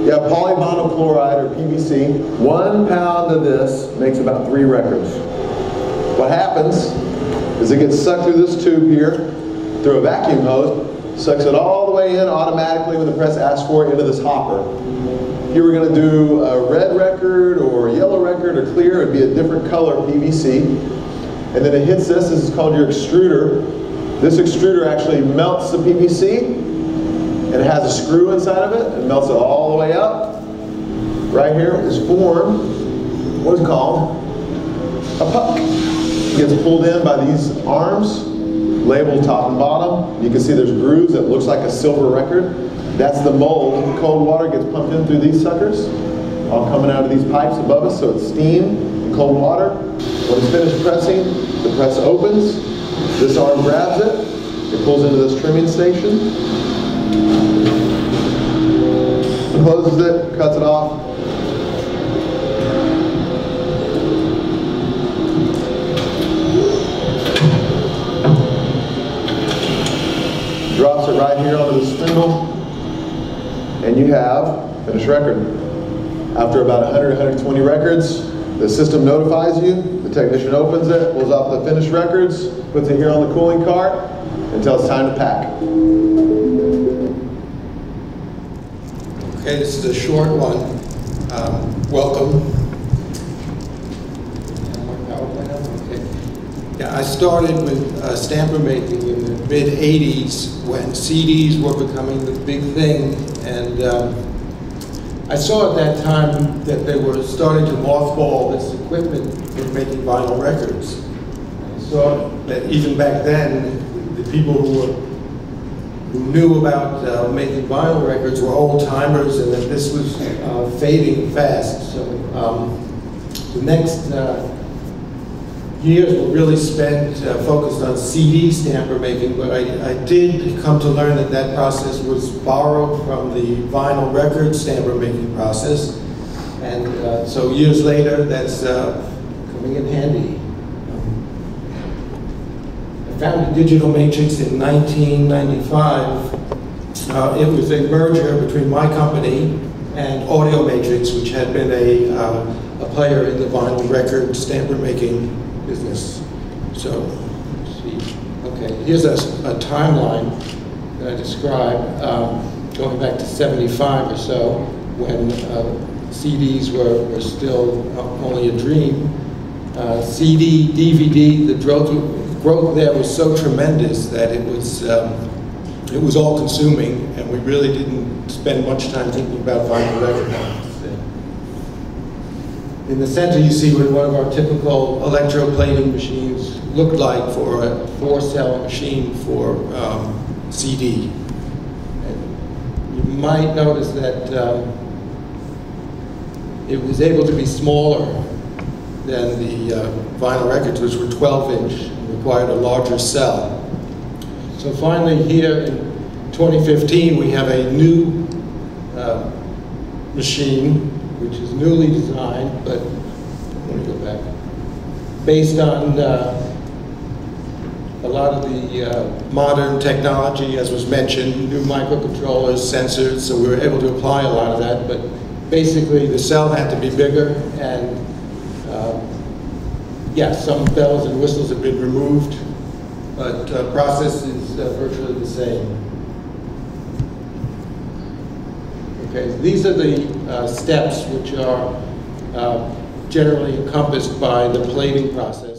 polyvinyl chloride, or PVC. 1 pound of this makes about 3 records. What happens is it gets sucked through this tube here, through a vacuum hose, sucks it all the way in automatically when the press asks for it into this hopper. If you were going to do a red record or a yellow record or clear, it would be a different color PVC. And then it hits this is called your extruder. This extruder actually melts the PVC, and it has a screw inside of it, and melts it all the way up. Right here is formed what is called a puck. It gets pulled in by these arms, labeled top and bottom. You can see there's grooves that looks like a silver record. That's the mold. Cold water gets pumped in through these suckers, all coming out of these pipes above us, so it's steam and cold water. When it's finished pressing, the press opens. This arm grabs it. It pulls into this trimming station. Closes it, cuts it off. Drops it right here onto the spindle, and you have a finished record. After about 100, 120 records, the system notifies you, the technician opens it, pulls off the finished records, puts it here on the cooling cart, until it's time to pack. Okay, this is a short one. Welcome. Okay. Yeah, I started with stamper making in the mid-'80s when CDs were becoming the big thing, and I saw at that time that they were starting to mothball this equipment for making vinyl records. I saw that even back then, the people who knew about making vinyl records were old-timers, and that this was fading fast. So the next years were really spent focused on CD stamper making, but I did come to learn that that process was borrowed from the vinyl record stamper making process, and so years later that's coming in handy. I found a digital matrix in 1995. It was a merger between my company and Audio Matrix, which had been a player in the vinyl record stamper making business. So, let's see. Okay, here's a timeline that I described going back to 75 or so, when CDs were still only a dream. CD, DVD, the growth there was so tremendous that it was all consuming, and we really didn't spend much time thinking about vinyl record. In the center you see what one of our typical electroplating machines looked like for a 4-cell machine for CD. And you might notice that it was able to be smaller than the vinyl records, which were 12-inch and required a larger cell. So finally here in 2015, we have a new machine, which is newly designed, but let me go back, based on a lot of the modern technology, as was mentioned, new microcontrollers, sensors, so we were able to apply a lot of that, but basically the cell had to be bigger, and yes, some bells and whistles have been removed, but process is virtually the same. Okay, these are the steps which are generally encompassed by the plating process.